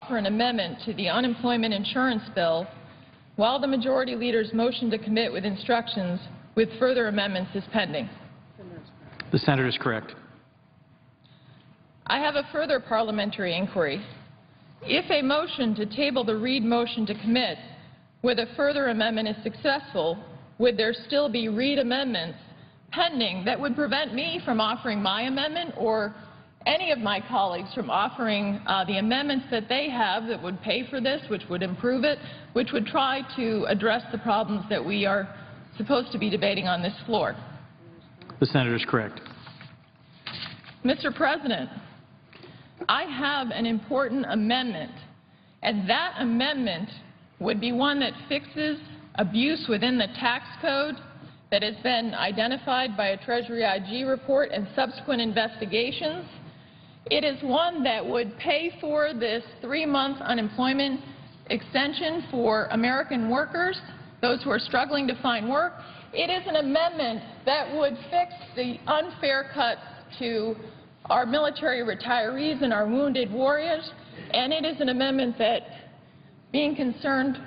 for an amendment to the unemployment insurance bill while the majority leader's motion to commit with instructions with further amendments is pending. The senator is correct. I have a further parliamentary inquiry. If a motion to table the Reid motion to commit with a further amendment is successful, would there still be Reid amendments pending that would prevent me from offering my amendment or any of my colleagues from offering the amendments that they have that would pay for this, which would improve it, which would try to address the problems that we are supposed to be debating on this floor? The senator is correct. Mr. President, I have an important amendment, and that amendment would be one that fixes abuse within the tax code that has been identified by a Treasury IG report and subsequent investigations. It is one that would pay for this 3-month unemployment extension for American workers, those who are struggling to find work. It is an amendment that would fix the unfair cuts to our military retirees and our wounded warriors, and it is an amendment that, being concerned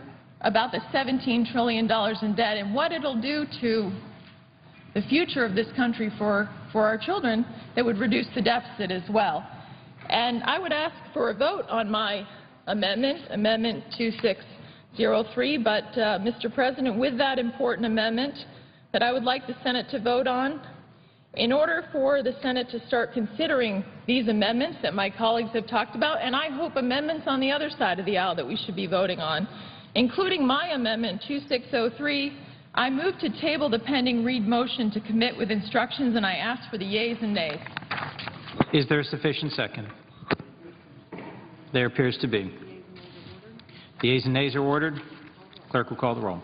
about the $17 trillion in debt and what it will do to the future of this country for our children, that would reduce the deficit as well. And I would ask for a vote on my amendment, Amendment 2603, but, Mr. President, with that important amendment that I would like the Senate to vote on, in order for the Senate to start considering these amendments that my colleagues have talked about, and I hope amendments on the other side of the aisle that we should be voting on, including my amendment 2603, I move to table the pending Reid motion to commit with instructions, and I ask for the yeas and nays. Is there a sufficient second? There appears to be. The yeas and nays are ordered. Clerk will call the roll.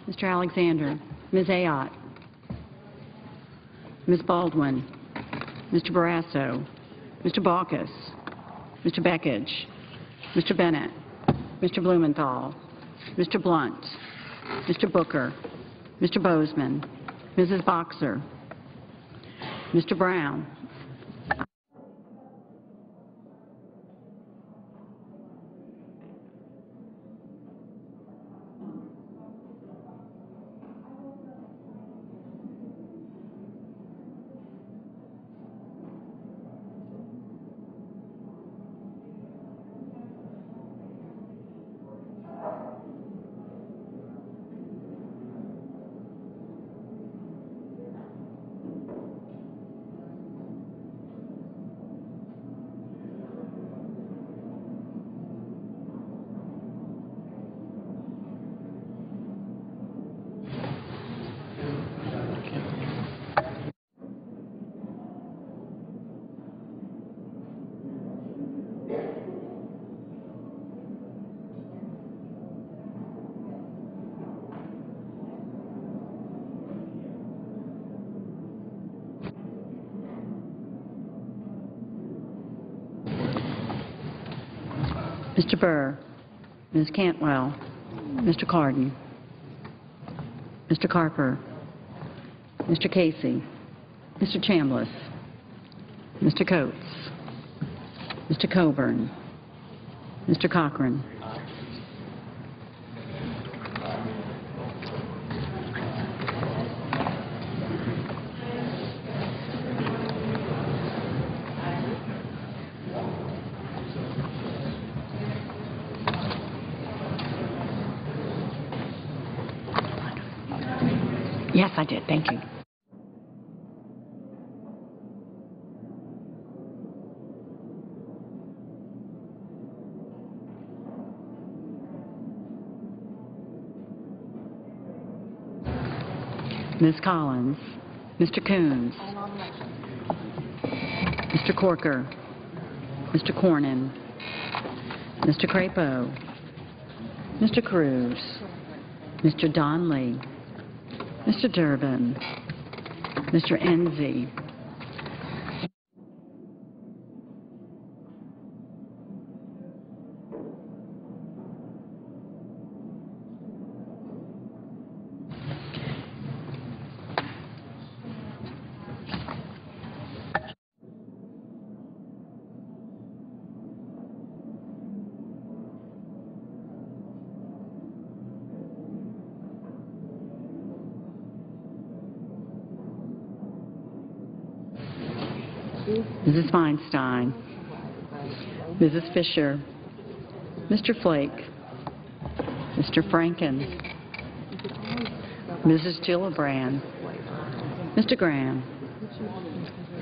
Mr. Alexander, Ms. Ayotte, Ms. Baldwin, Mr. Barrasso, Mr. Baucus, Mr. Beckidge, Mr. Bennett, Mr. Blumenthal, Mr. Blunt, Mr. Booker, Mr. Bozeman, Mrs. Boxer, Mr. Brown, Mr. Burr, Ms. Cantwell, Mr. Cardin, Mr. Carper, Mr. Casey, Mr. Chambliss, Mr. Coates, Mr. Coburn, Mr. Cochran, Yes, I did. Thank you. Ms. Collins, Mr. Coons, Mr. Corker, Mr. Cornyn, Mr. Crapo, Mr. Cruz, Mr. Donley, Mr. Durbin, Mr. Enzi, Mrs. Feinstein, Mrs. Fisher, Mr. Flake, Mr. Franken, Mrs. Gillibrand, Mr. Graham,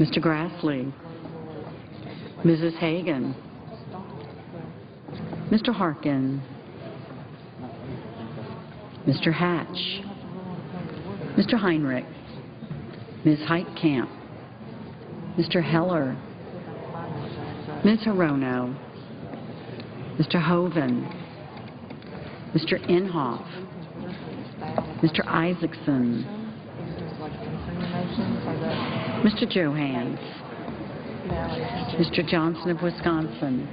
Mr. Grassley, Mrs. Hagan, Mr. Harkin, Mr. Hatch, Mr. Heinrich, Ms. Heitkamp, Mr. Heller, Ms. Hirono, Mr. Hoven, Mr. Inhofe, Mr. Isaacson, Mr. Johans, Mr. Johnson of Wisconsin,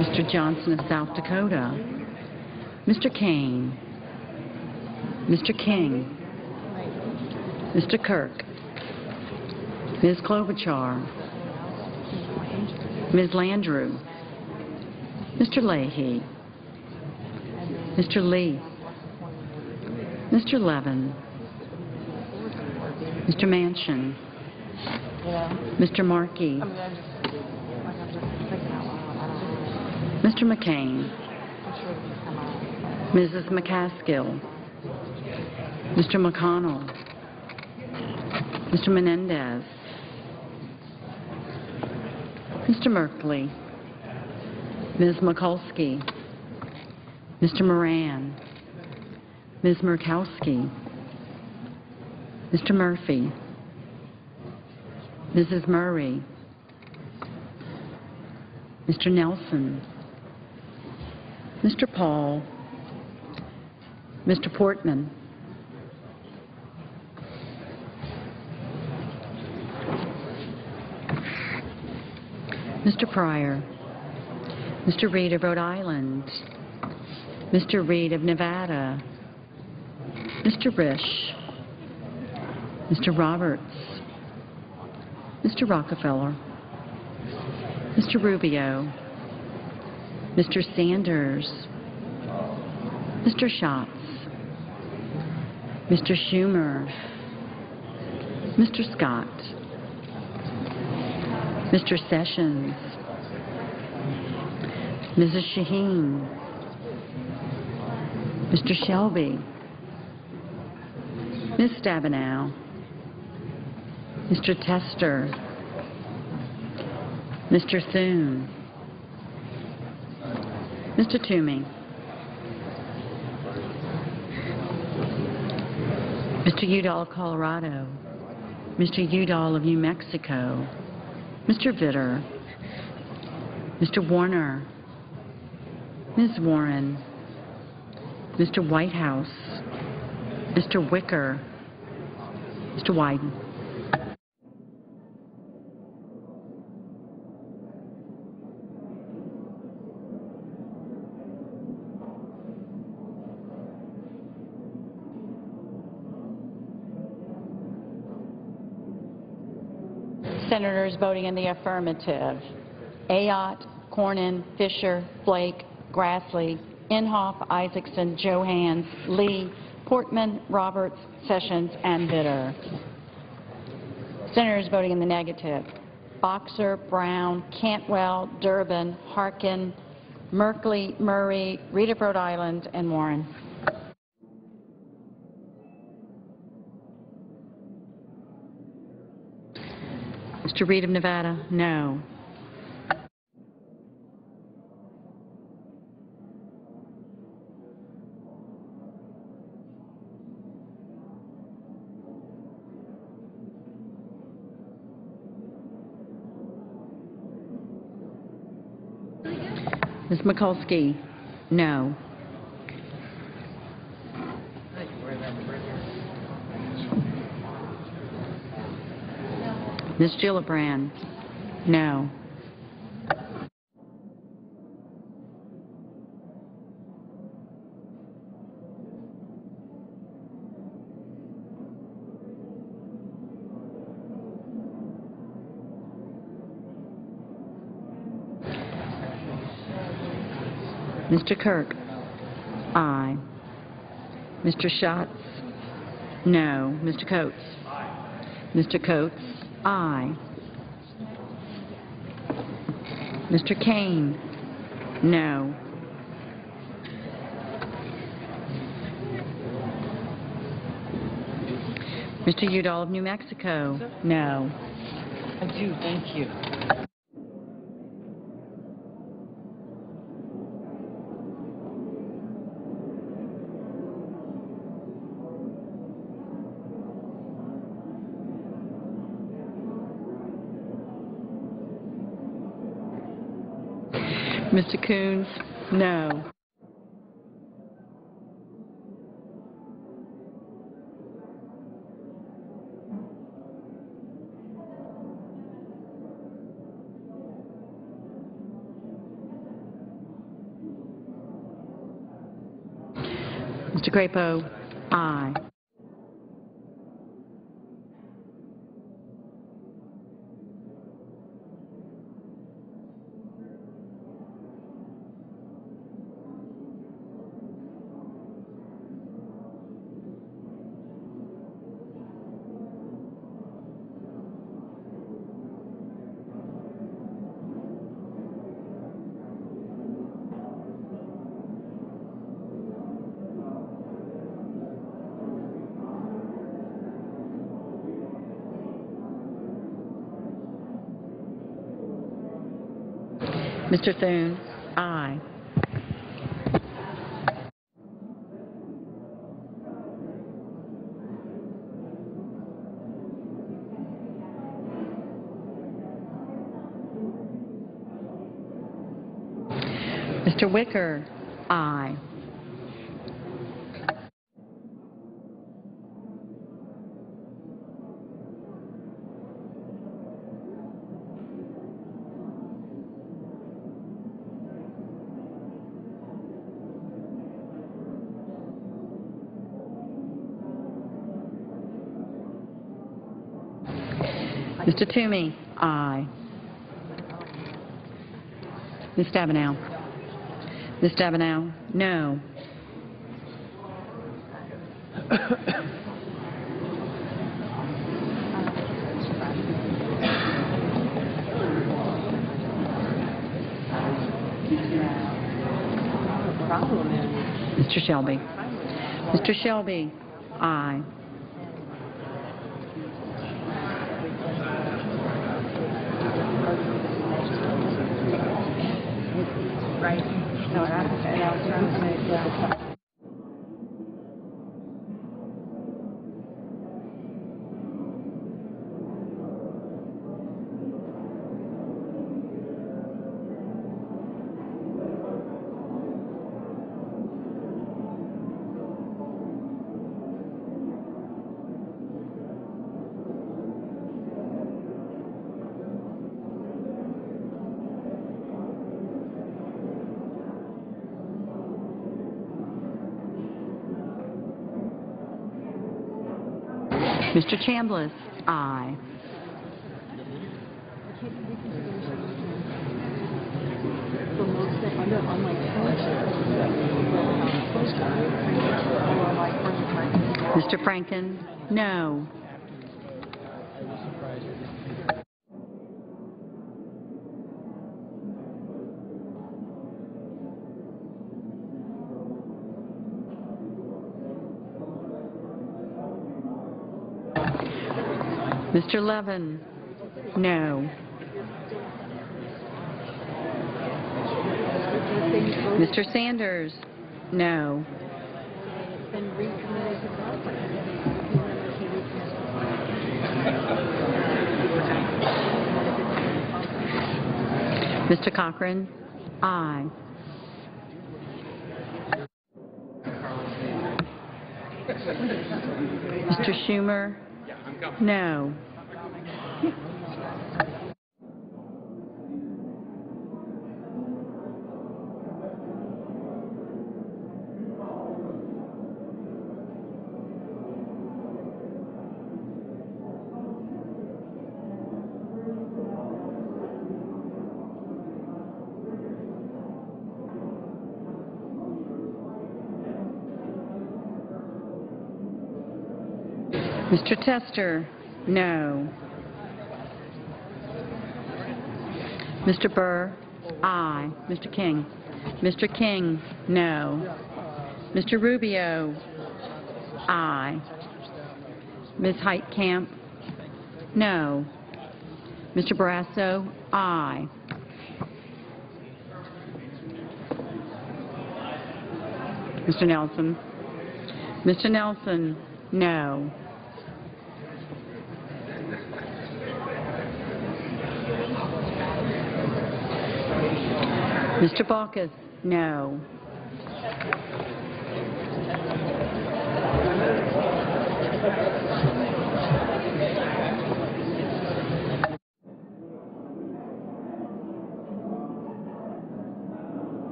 Mr. Johnson of South Dakota, Mr. Kane, Mr. King, Mr. Kirk, Ms. Klobuchar, Ms. Landrieu, Mr. Leahy, Mr. Lee, Mr. Levin, Mr. Manchin, Mr. Markey, Mr. McCain, Mrs. McCaskill, Mr. McConnell, Mr. Menendez, Mr. Merkley, Ms. Mikulski, Mr. Moran, Ms. Murkowski, Mr. Murphy, Mrs. Murray, Mr. Nelson, Mr. Paul, Mr. Portman, Mr. Pryor, Mr. Reed of Rhode Island, Mr. Reed of Nevada, Mr. Risch, Mr. Roberts, Mr. Rockefeller, Mr. Rubio, Mr. Sanders, Mr. Schatz, Mr. Schumer, Mr. Scott, Mr. Sessions, Mrs. Shaheen, Mr. Shelby, Ms. Stabenow, Mr. Tester, Mr. Thune, Mr. Toomey, Mr. Udall of Colorado, Mr. Udall of New Mexico, Mr. Vitter, Mr. Warner, Ms. Warren, Mr. Whitehouse, Mr. Wicker, Mr. Wyden. Senators voting in the affirmative: Ayotte, Cornyn, Fisher, Flake, Grassley, Inhofe, Isaacson, Johans, Lee, Portman, Roberts, Sessions, and Vitter. Senators voting in the negative: Boxer, Brown, Cantwell, Durbin, Harkin, Merkley, Murray, Reed of Rhode Island, and Warren. Mr. Reed of Nevada, no. Ms. Mikulski, no. Ms. Gillibrand, no. Mr. Kirk, aye. Mr. Schatz, no. Mr. Coates, Mr. Coates, aye. Mr. Kane? No. Mr. Udall of New Mexico? No. I do, thank you. Mr. Coons? No. Mr. Crapo? Aye. Mr. Thune? Aye. Mr. Wicker? Aye. Mr. Toomey? Aye. Ms. Stabenow? Ms. Stabenow? No. Mr. Shelby? Mr. Shelby? Aye. Mr. Chambliss? Aye. Mr. Franken? No. Mr. Levin? No. Mr. Sanders? No. Mr. Cochran? Aye. Mr. Schumer? No. Mr. Tester? No. Mr. Burr? Aye. Mr. King? Mr. King? No. Mr. Rubio? Aye. Ms. Heitkamp? No. Mr. Barrasso? Aye. Mr. Nelson? Mr. Nelson? No. Mr. Baucus? No.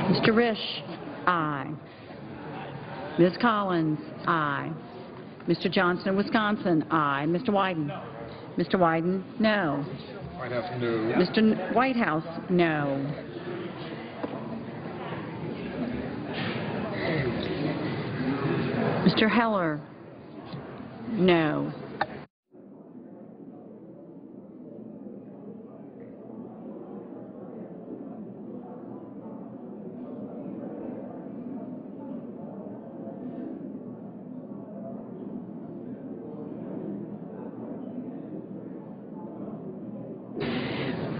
Mr. Risch? Aye. Ms. Collins? Aye. Mr. Johnson of Wisconsin? Aye. Mr. Wyden? Mr. Wyden? No. Whitehouse, no. Mr. Whitehouse? No. Mr. Heller? No.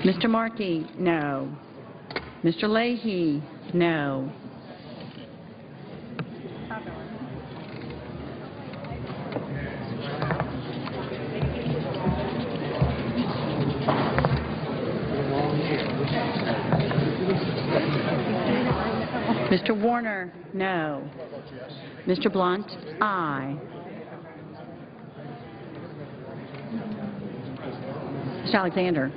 Mr. Markey? No. Mr. Leahy? No. Mr. Warner? No. Mr. Blunt? Aye. Mr. Alexander?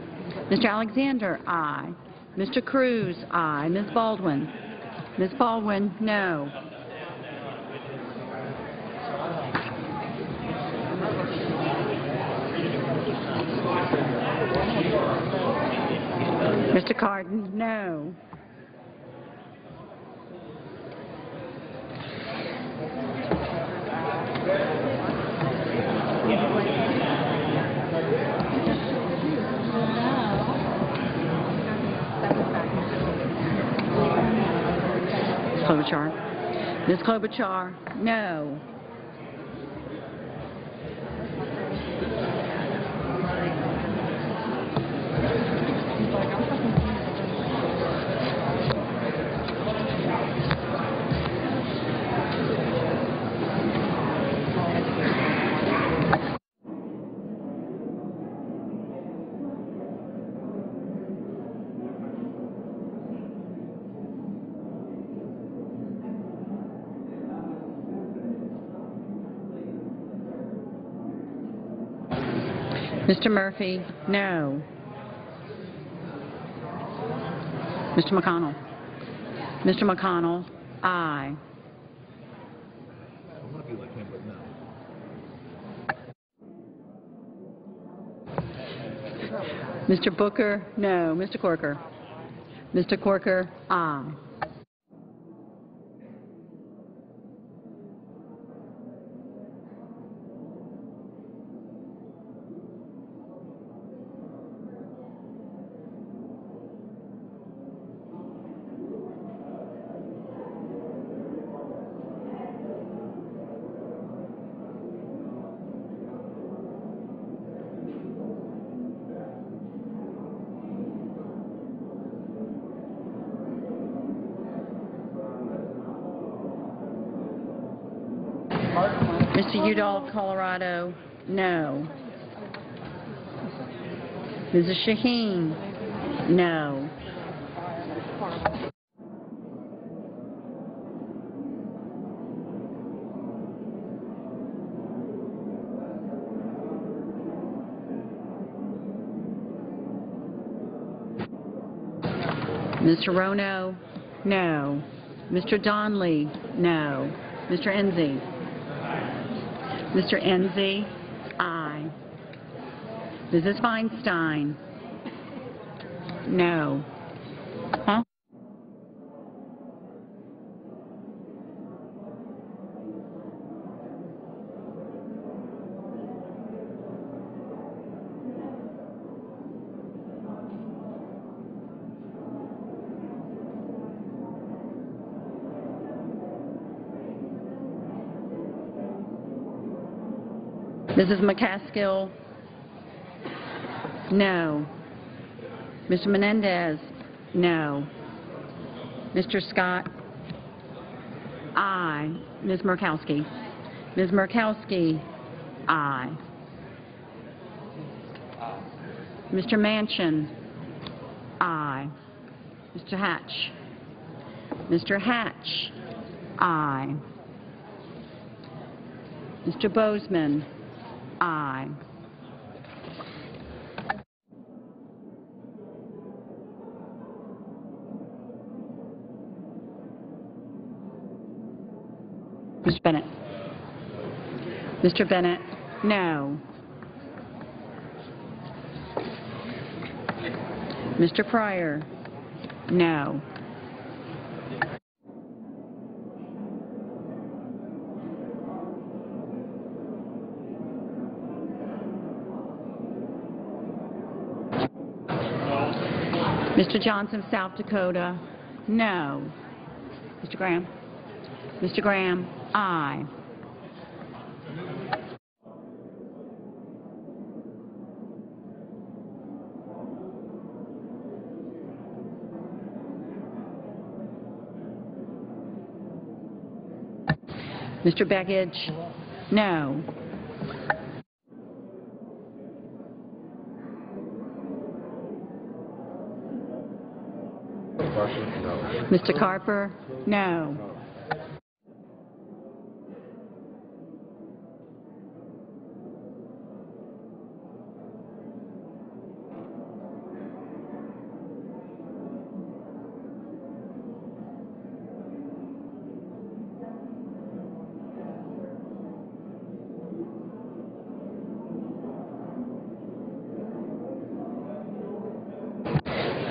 Mr. Alexander? Aye. Mr. Cruz? Aye. Ms. Baldwin? Ms. Baldwin? No. Mr. Cardin? No. Klobuchar? Ms. Klobuchar? No. Mr. Murphy? No. Mr. McConnell? Mr. McConnell? Aye. I want to be like him, but no. Mr. Booker? No. Mr. Corker? Mr. Corker? Aye. Mr. Udall, Colorado? No. Mrs. Shaheen? No. Mr. Rono? No. Mr. Donnelly? No. Mr. Enzi? Mr. Enzi? Aye. Mrs. Feinstein? No. Huh? Mrs. McCaskill? No. Mr. Menendez? No. Mr. Scott? Aye. Ms. Murkowski? Ms. Murkowski? Aye. Mr. Manchin? Aye. Mr. Hatch? Mr. Hatch? Aye. Mr. Bozeman? Aye. Mr. Bennett? Mr. Bennett? No. Mr. Pryor? No. Mr. Johnson, South Dakota? No. Mr. Graham? Mr. Graham? Aye. Mr. Begich? No. Mr. Carper? No.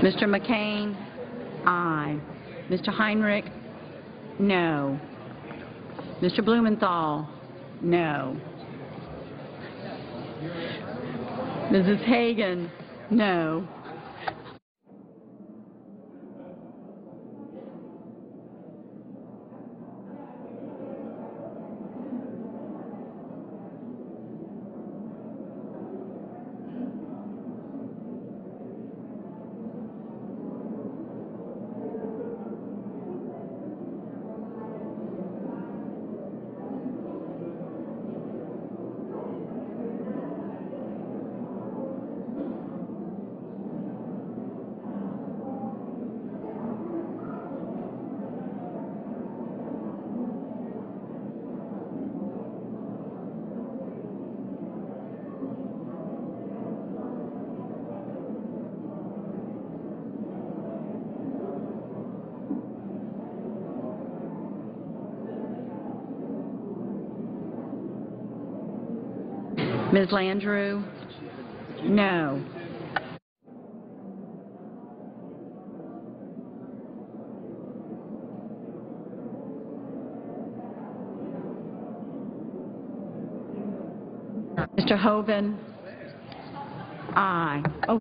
Mr. McCain? Aye. Mr. Heinrich? No. Mr. Blumenthal? No. Mrs. Hagan? No. Ms. Landrieu? No. Mr. Hoven? Aye. Oh.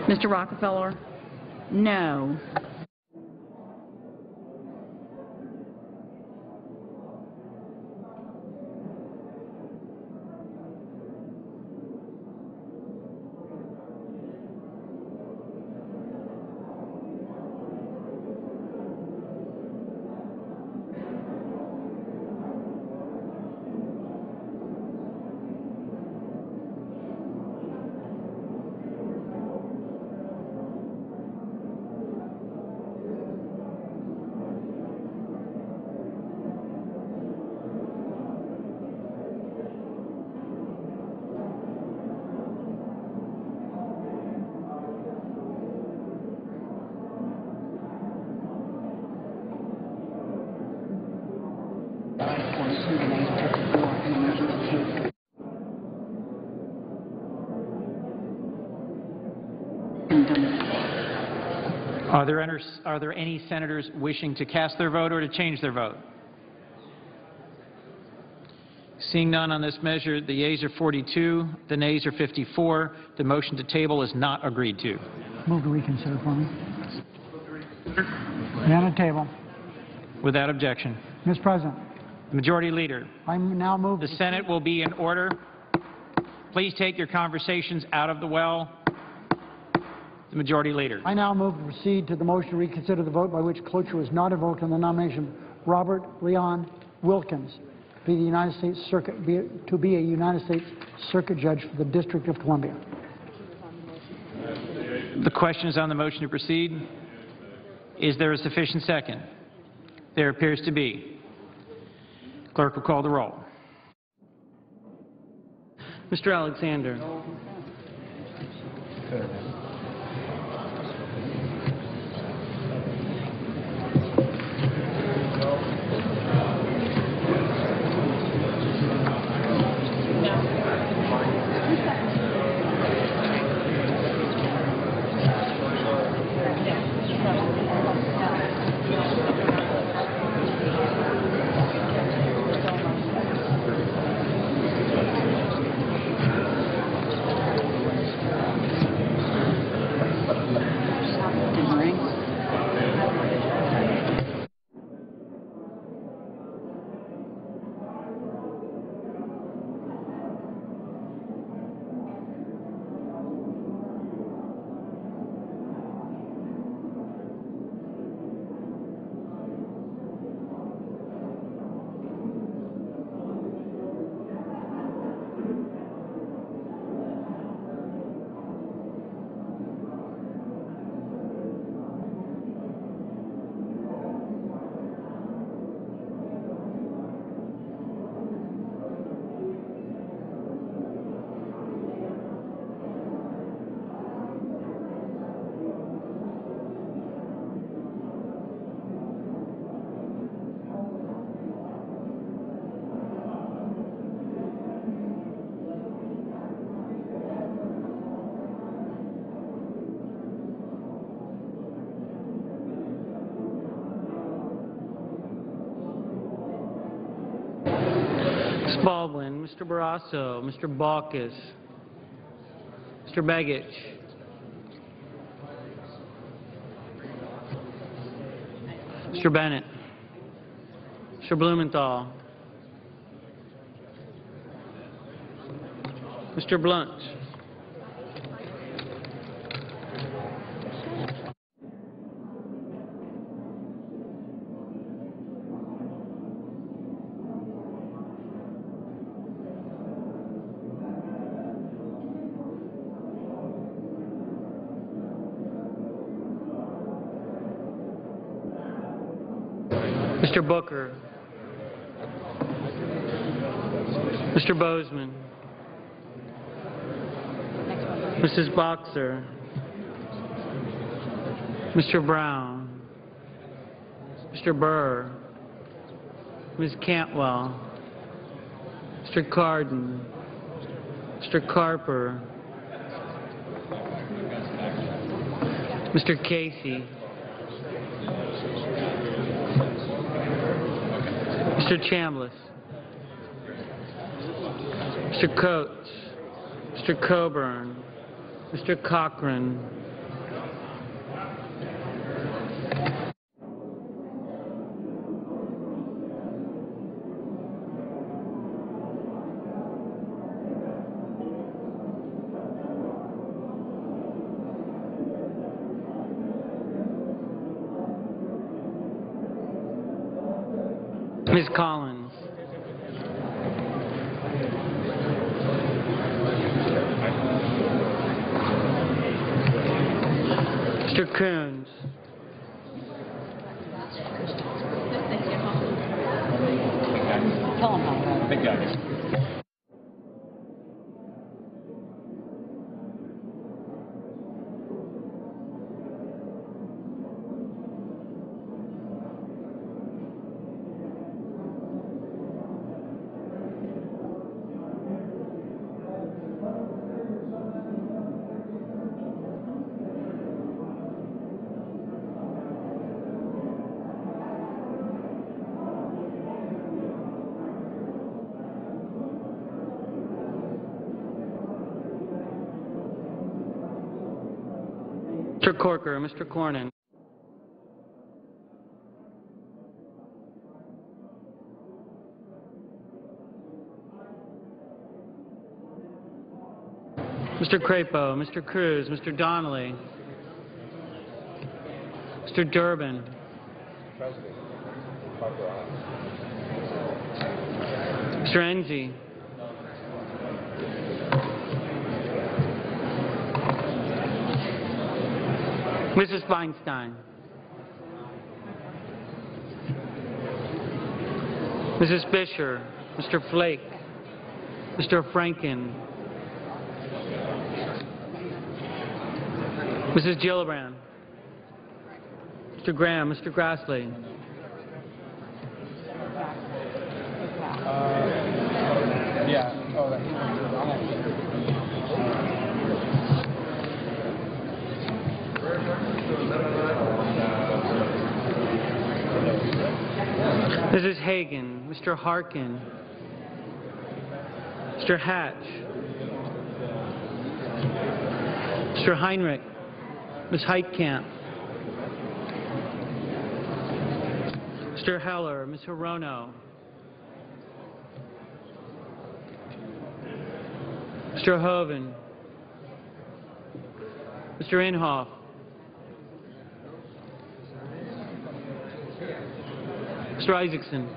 Mr. Rockefeller? No. Are there any senators wishing to cast their vote or to change their vote? Seeing none on this measure, the yeas are 42, the nays are 54. The motion to table is not agreed to. Move to reconsider for me. And on the table. Without objection. Mr. President, The Majority Leader, I now move the Senate will be in order. Please take your conversations out of the well. The Majority Leader. I now move to proceed to the motion to reconsider the vote by which cloture was not invoked on the nomination of Robert Leon Wilkins to be a United States Circuit Judge for the District of Columbia. The question is on the motion to proceed. Is there a sufficient second? There appears to be. Clerk will call the roll. Mr. Alexander. Ms. Baldwin, Mr. Barrasso, Mr. Baucus, Mr. Begich, Mr. Bennett, Mr. Blumenthal, Mr. Blunt, Mr. Booker, Mr. Bozeman, Mrs. Boxer, Mr. Brown, Mr. Burr, Ms. Cantwell, Mr. Cardin, Mr. Carper, Mr. Casey, Mr. Chambliss, Mr. Coates, Mr. Coburn, Mr. Cochran, Ms. Collins, Mr. Coons, Tell him how. Big guy. Corker, Mr. Cornyn, Mr. Crapo, Mr. Cruz, Mr. Donnelly, Mr. Durbin, Mr. Enzi, Mrs. Feinstein, Mrs. Fisher, Mr. Flake, Mr. Franken, Mrs. Gillibrand, Mr. Graham, Mr. Grassley, Yeah. Oh, Mrs. Hagan, Mr. Harkin, Mr. Hatch, Mr. Heinrich, Ms. Heitkamp, Mr. Heller, Ms. Hirono, Mr. Hoven, Mr. Inhofe, Mr. Isaacson,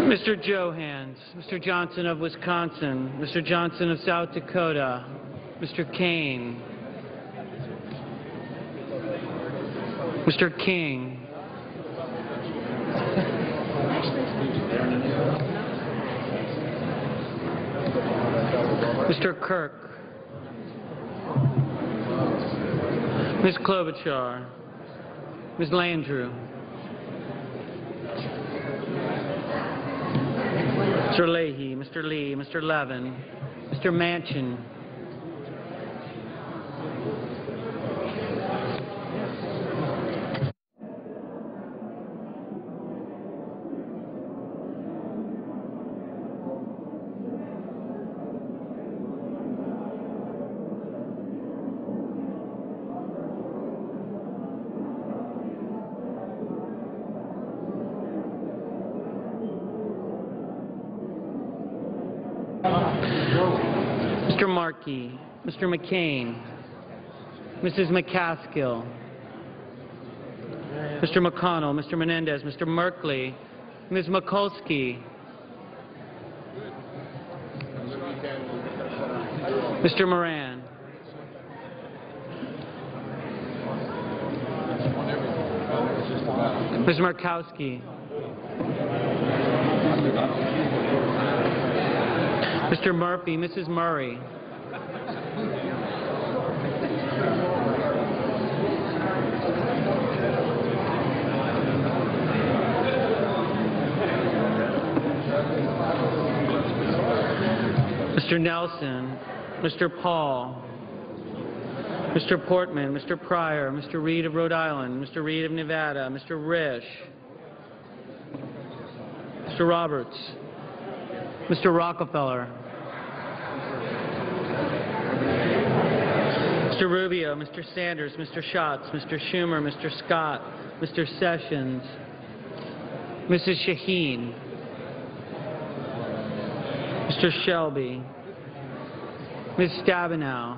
Mr. Johans, Mr. Johnson of Wisconsin, Mr. Johnson of South Dakota, Mr. Kane, Mr. King, Mr. Kirk, Ms. Klobuchar, Ms. Landrieu, Mr. Leahy, Mr. Lee, Mr. Levin, Mr. Manchin, Mr. Markey, Mr. McCain, Mrs. McCaskill, Mr. McConnell, Mr. Menendez, Mr. Merkley, Ms. Mikulski, Mr. Moran, Ms. Markowski, Mr. Murphy, Mrs. Murray, Mr. Nelson, Mr. Paul, Mr. Portman, Mr. Pryor, Mr. Reed of Rhode Island, Mr. Reed of Nevada, Mr. Risch, Mr. Roberts, Mr. Rockefeller, Mr. Rubio, Mr. Sanders, Mr. Schatz, Mr. Schumer, Mr. Scott, Mr. Sessions, Mrs. Shaheen, Mr. Shelby, Ms. Stabenow,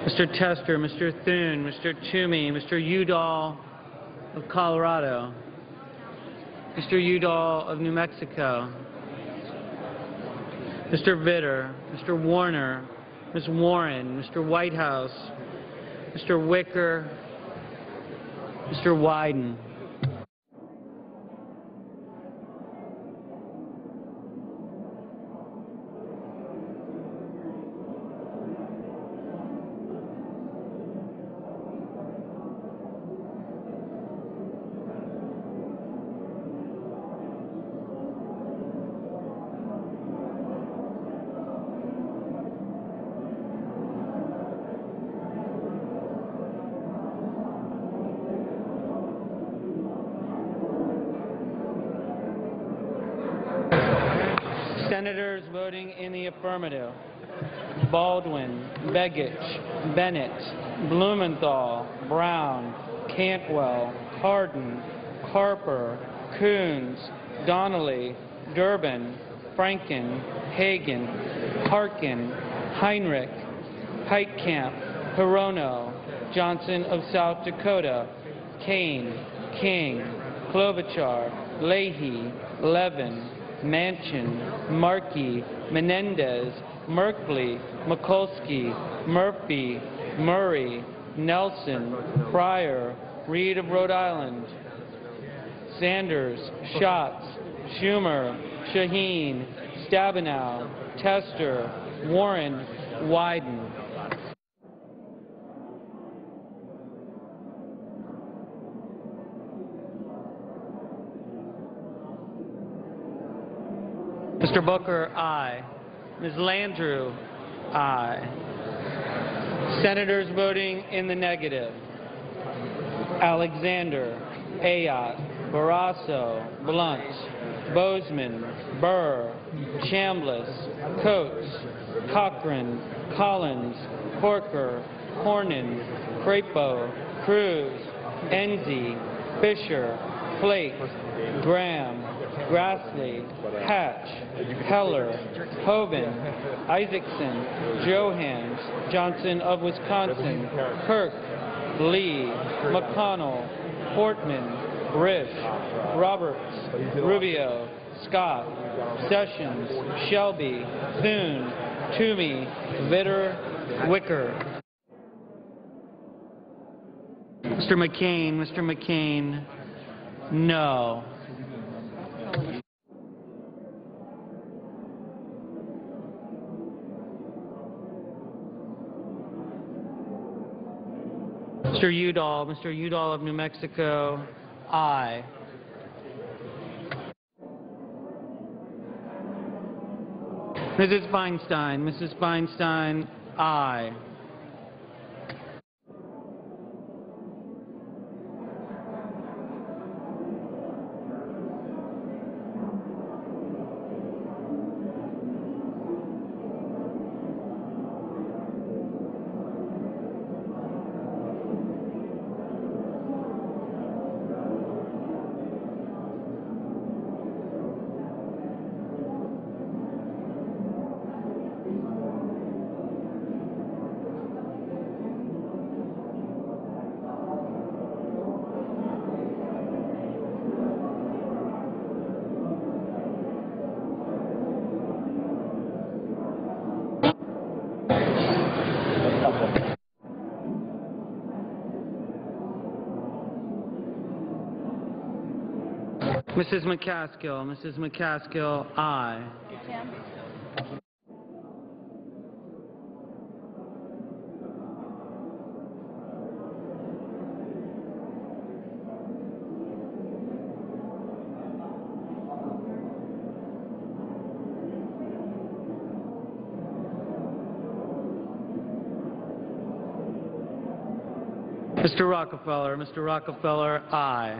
Mr. Tester, Mr. Thune, Mr. Toomey, Mr. Udall of Colorado, Mr. Udall of New Mexico, Mr. Vitter, Mr. Warner, Ms. Warren, Mr. Whitehouse, Mr. Wicker, Mr. Wyden. Senators voting in the affirmative: Baldwin, Begich, Bennett, Blumenthal, Brown, Cantwell, Cardin, Carper, Coons, Donnelly, Durbin, Franken, Hagan, Harkin, Heinrich, Heitkamp, Hirono, Johnson of South Dakota, Kane, King, Klobuchar, Leahy, Levin, Manchin, Markey, Menendez, Merkley, Mikulski, Murphy, Murray, Nelson, Pryor, Reed of Rhode Island, Sanders, Schatz, Schumer, Shaheen, Stabenow, Tester, Warren, Wyden. Mr. Booker, aye. Ms. Landrieu, aye. Senators voting in the negative: Alexander, Ayotte, Barrasso, Blunt, Bozeman, Burr, Chambliss, Coates, Cochran, Collins, Corker, Cornyn, Crapo, Cruz, Enzi, Fisher, Flake, Graham, Grassley, Hatch, Heller, Hoven, Isaacson, Johans, Johnson of Wisconsin, Kirk, Lee, McConnell, Portman, Risch, Roberts, Rubio, Scott, Sessions, Shelby, Thune, Toomey, Vitter, Wicker. Mr. McCain, no. Mr. Udall of New Mexico, aye. Mrs. Feinstein, aye. Mrs. McCaskill, aye. Mr. Rockefeller, aye.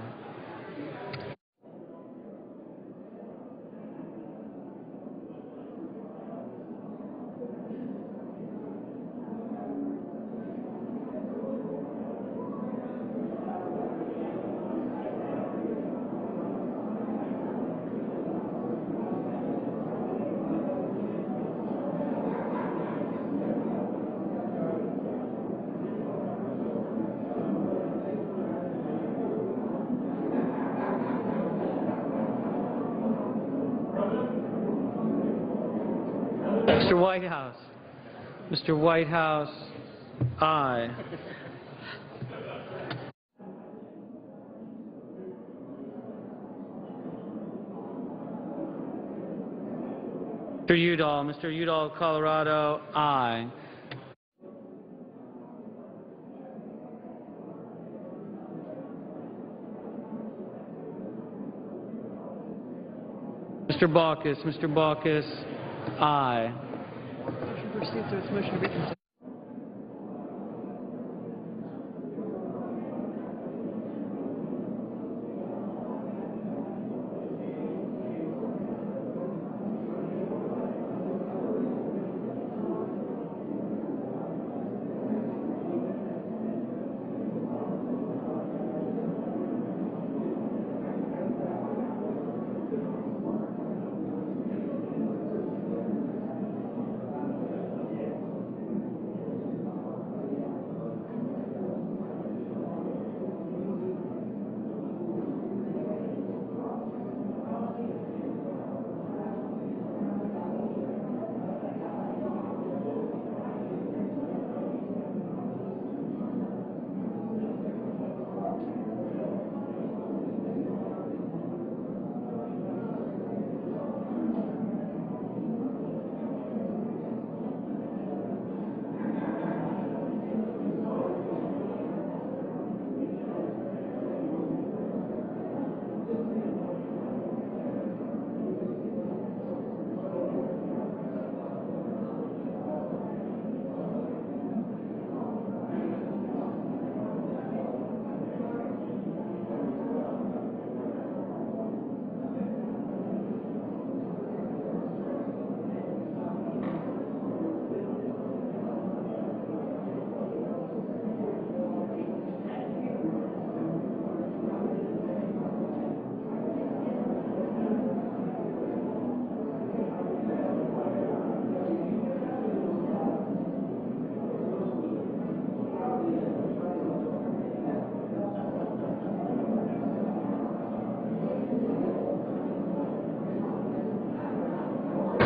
Mr. Whitehouse, aye. Mr. Udall, Colorado, aye. Mr. Baucus, aye. Proceed to its motion to reconsider.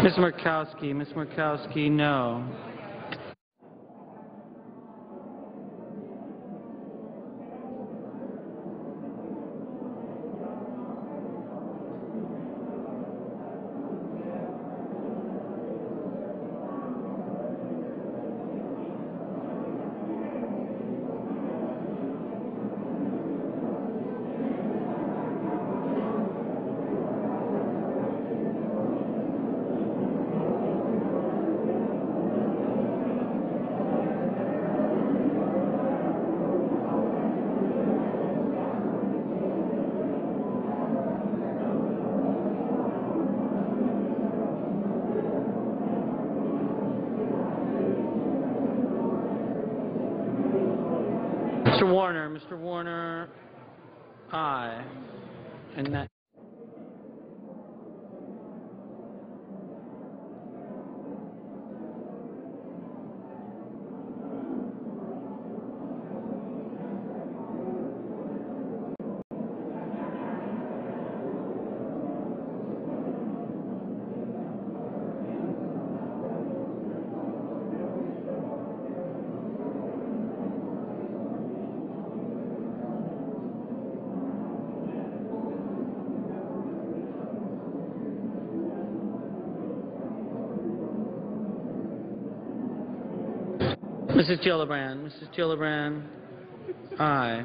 Ms. Murkowski, no. Mr. Warner, aye. And that. Mrs. Gillibrand, aye.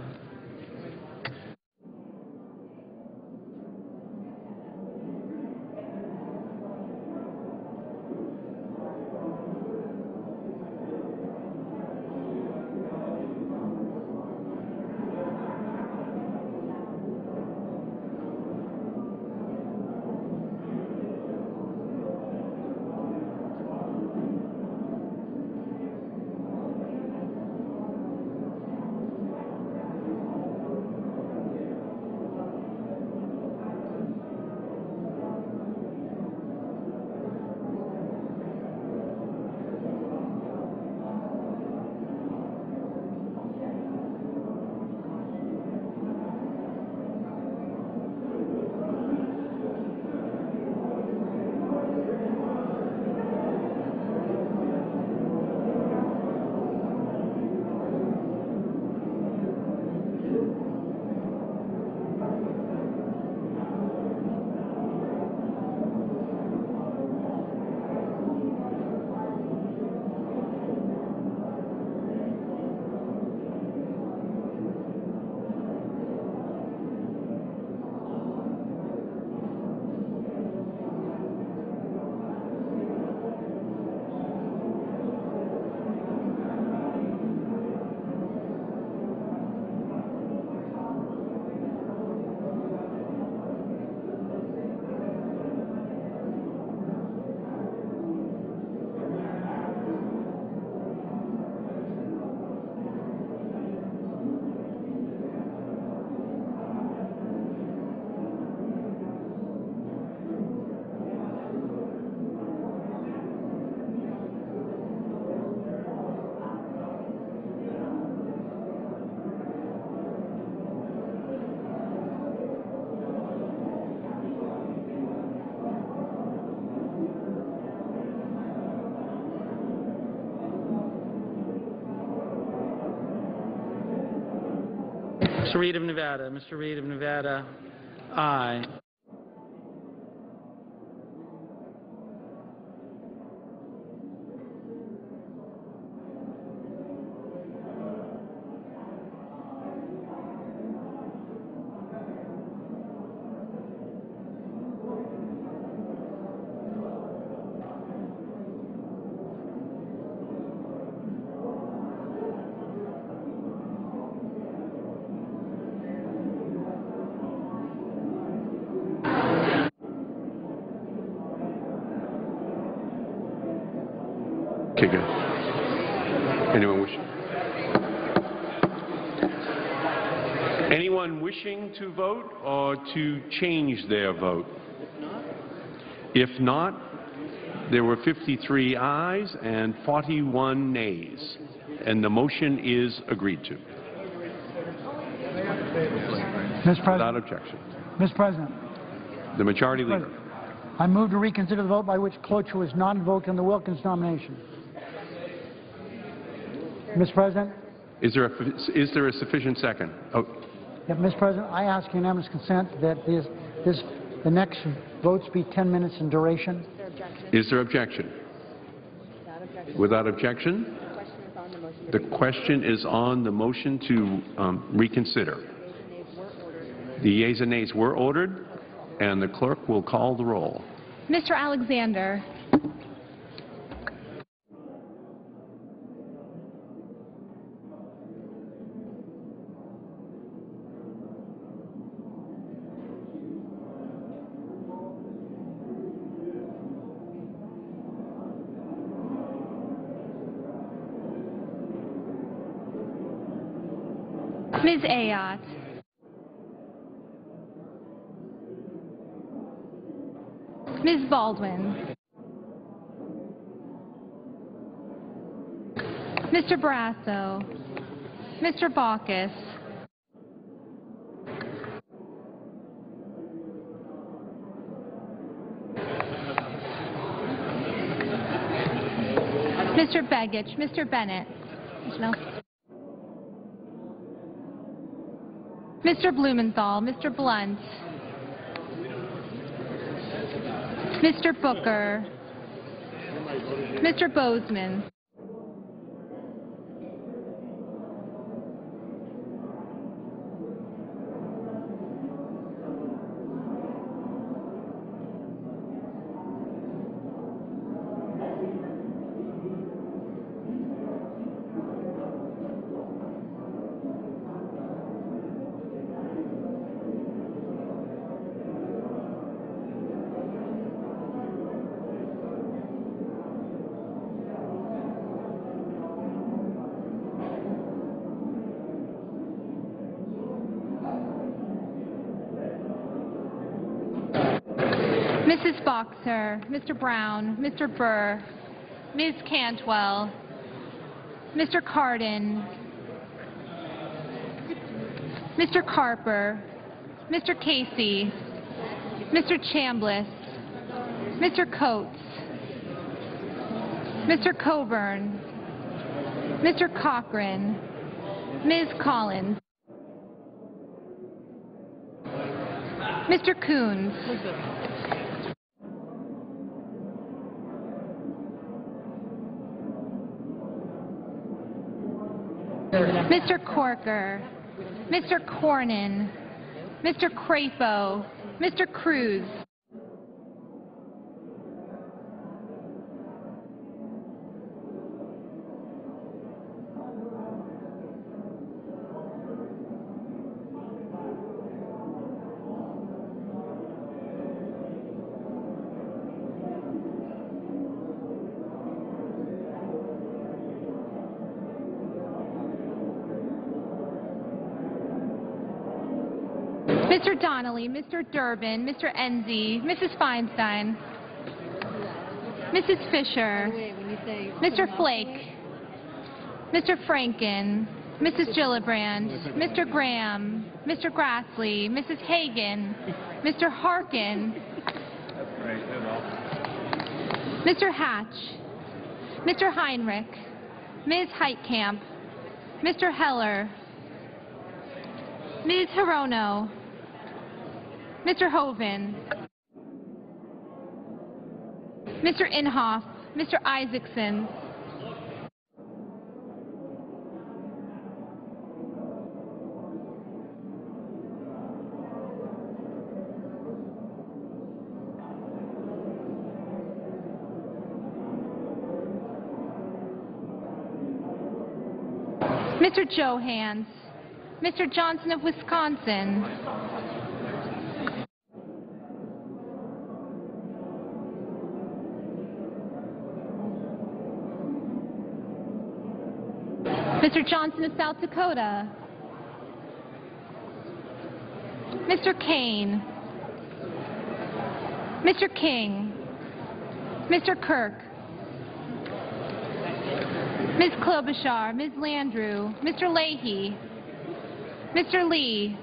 Mr. Reed of Nevada, aye. Okay, good. Anyone wishing? Anyone wishing to vote or to change their vote? If not, there were 53 ayes and 41 nays, and the motion is agreed to. Mr. President. Without objection. Mr. President. The majority leader. I move to reconsider the vote by which cloture was not invoked on the Wilkins nomination. Mr. President? Is there a sufficient second? Oh, Yeah, Mr. President, I ask unanimous consent that the next votes be 10 minutes in duration. is there objection? Without objection? The question is on the motion to reconsider. The yeas and nays were ordered, and the clerk will call the roll. Mr. Alexander. Ms. Ayotte. Ms. Baldwin. Mr. Barrasso. Mr. Baucus. Mr. Begich. Mr. Bennett. No. Mr. Blumenthal. Mr. Blunt. Mr. Booker. Mr. Bozeman. Mrs. Boxer, Mr. Brown, Mr. Burr, Ms. Cantwell, Mr. Cardin, Mr. Carper, Mr. Casey, Mr. Chambliss, Mr. Coates, Mr. Coburn, Mr. Cochran, Ms. Collins, Mr. Coons, Mr. Corker, Mr. Cornyn, Mr. Crapo, Mr. Cruz, Mr. Donnelly, Mr. Durbin, Mr. Enzi, Mrs. Feinstein, Mrs. Fisher, Mr. Flake, Mr. Franken, Mrs. Gillibrand, Mr. Graham, Mr. Grassley, Mrs. Hagan, Mr. Harkin, Mr. Hatch, Mr. Heinrich, Ms. Heitkamp, Mr. Heller, Ms. Hirono, Mr. Hoven, Mr. Inhofe, Mr. Isaacson, Mr. Johans, Mr. Johnson of Wisconsin, Mr. Johnson of South Dakota, Mr. Kane, Mr. King, Mr. Kirk, Ms. Klobuchar, Ms. Landrieu, Mr. Leahy, Mr. Lee,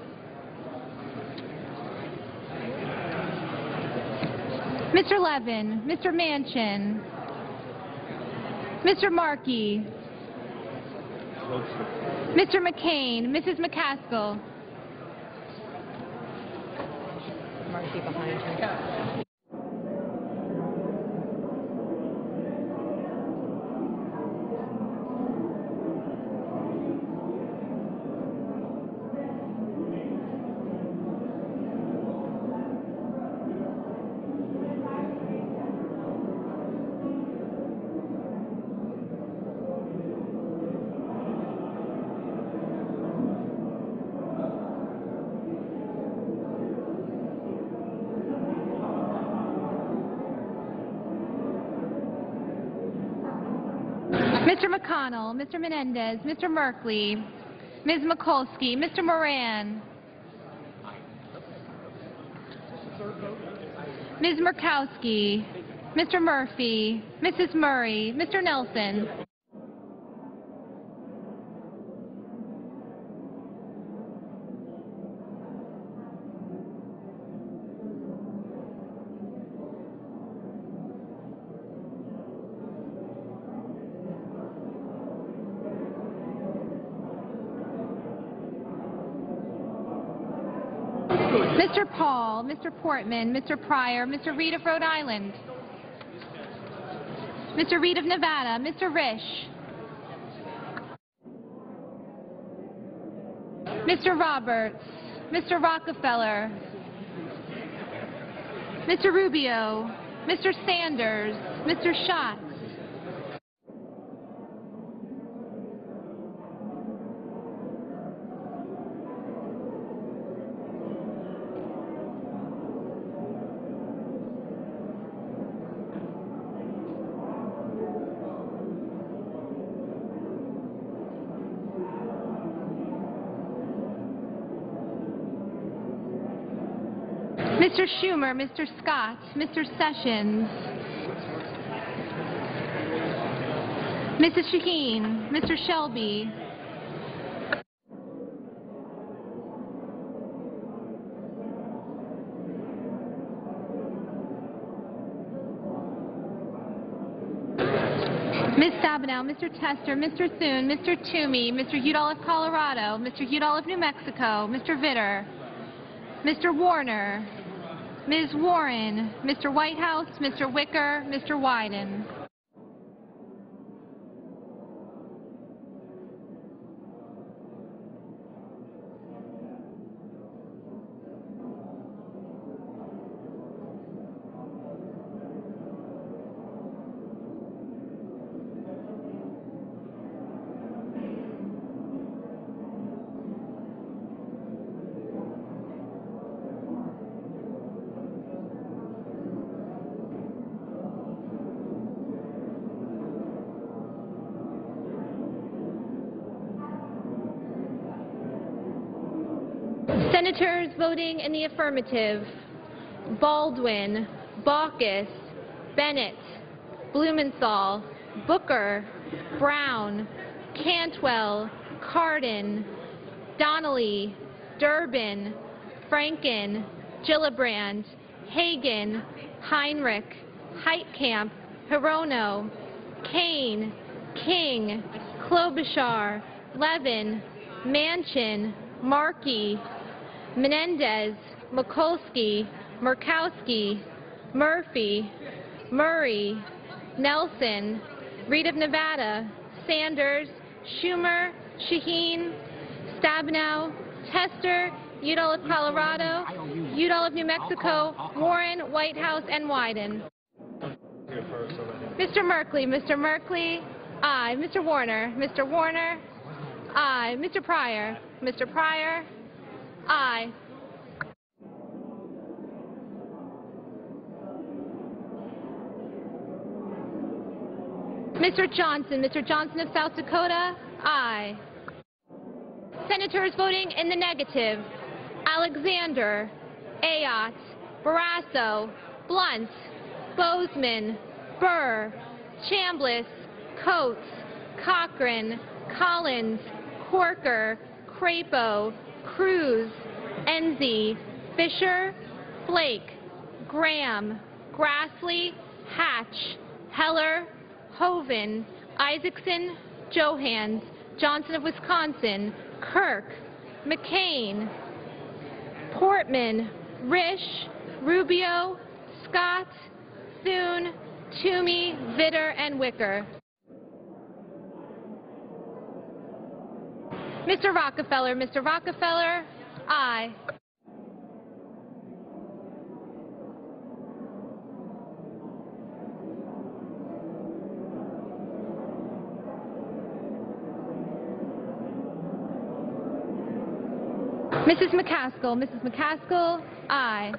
Mr. Levin, Mr. Manchin, Mr. Markey, Mr. McCain, Mrs. McCaskill, Marcy behind her. Mr. McConnell, Mr. Menendez, Mr. Merkley, Ms. Mikulski, Mr. Moran, Ms. Murkowski, Mr. Murphy, Mrs. Murray, Mr. Nelson. Mr. Paul, Mr. Portman, Mr. Pryor, Mr. Reed of Rhode Island, Mr. Reed of Nevada, Mr. Risch, Mr. Roberts, Mr. Rockefeller, Mr. Rubio, Mr. Sanders, Mr. Schatz, Mr. Schumer, Mr. Scott, Mr. Sessions, Mrs. Shaheen, Mr. Shelby, Ms. Stabenow, Mr. Tester, Mr. Thune, Mr. Toomey, Mr. Udall of Colorado, Mr. Udall of New Mexico, Mr. Vitter, Mr. Warner, Ms. Warren, Mr. Whitehouse, Mr. Wicker, Mr. Wyden. Senators voting in the affirmative: Baldwin, Baucus, Bennett, Blumenthal, Booker, Brown, Cantwell, Cardin, Donnelly, Durbin, Franken, Gillibrand, Hagan, Heinrich, Heitkamp, Hirono, Kane, King, Klobuchar, Levin, Manchin, Markey, Menendez, Mikulski, Murkowski, Murphy, Murray, Nelson, Reed of Nevada, Sanders, Schumer, Shaheen, Stabenow, Tester, Udall of Colorado, Udall of New Mexico, Warren, Whitehouse, and Wyden. Mr. Merkley, aye. Mr. Warner, aye. Mr. Pryor, aye. Mr. Johnson of South Dakota, aye. Senators voting in the negative: Alexander, Ayotte, Barrasso, Blunt, Bozeman, Burr, Chambliss, Coates, Cochran, Collins, Corker, Crapo, Cruz, Enzi, Fisher, Flake, Graham, Grassley, Hatch, Heller, Hoven, Isaacson, Johans, Johnson of Wisconsin, Kirk, McCain, Portman, Risch, Rubio, Scott, Thune, Toomey, Vitter, and Wicker. Mr. Rockefeller, aye. Mrs. McCaskill, aye.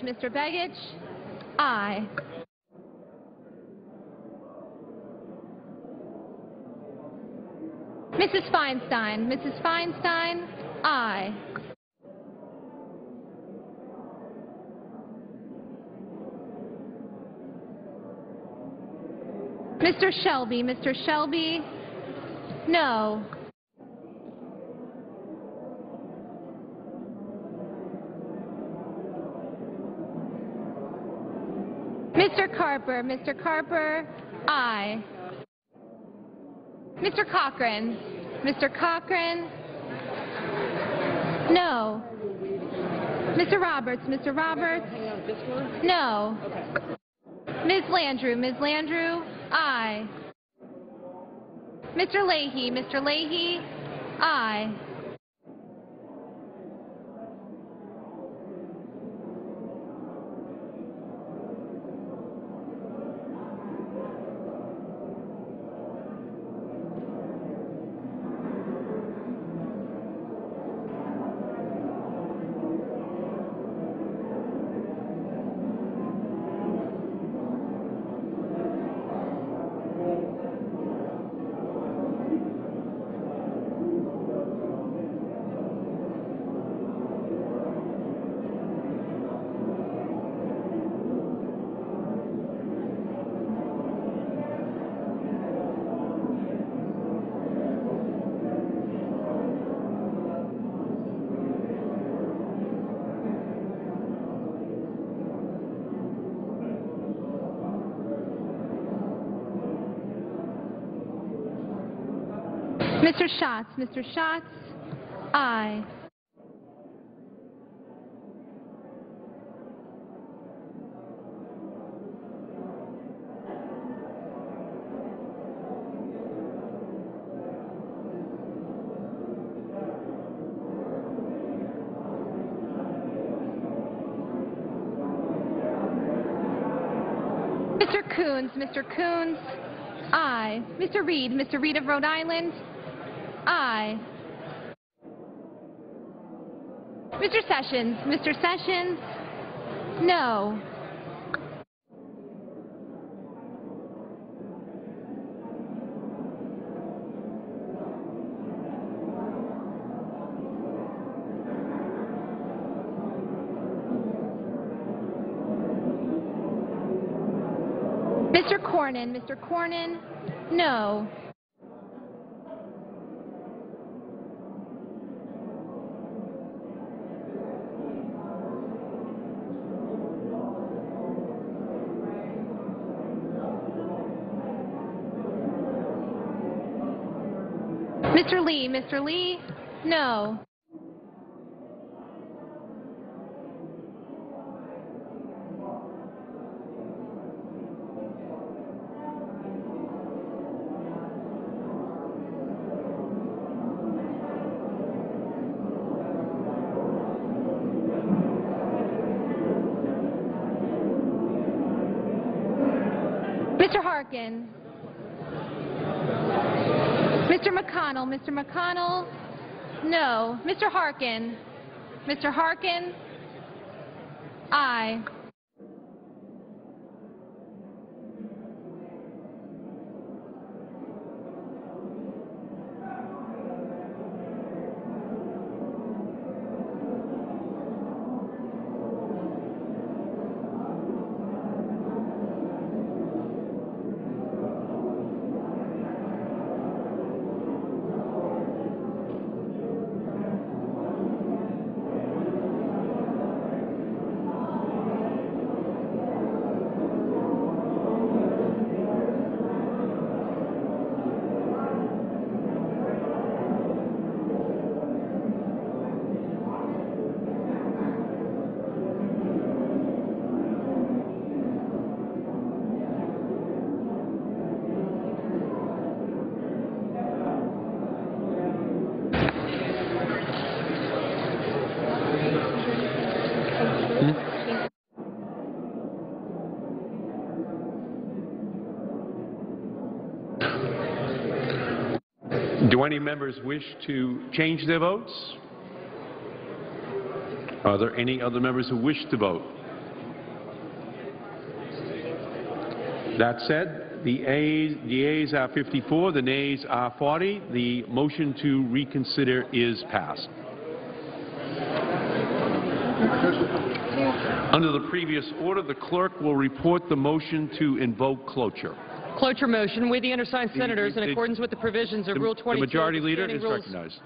Mr. Begich, aye. Mrs. Feinstein, aye. Mr. Shelby, no. Mr. Carper, aye. Mr. Cochran, no. Mr. Roberts, no. Ms. Landrieu, aye. Mr. Leahy, aye. Mr. Schatz, aye. Mr. Coons, aye. Mr. Reed of Rhode Island, aye. Mr. Sessions, no. Mr. Cornyn, no. Mr. Lee, no. Mr. Harkin. Mr. McConnell. Mr. McConnell. No. Mr. Harkin. Mr. Harkin. Aye. Do any members wish to change their votes? Are there any other members who wish to vote? That said, the ayes are 54, the nays are 40. The motion to reconsider is passed. Under the previous order, the clerk will report the motion to invoke cloture. Cloture motion. We, the undersigned senators, in accordance with the provisions of Rule 22. The majority leader standing is rules recognized.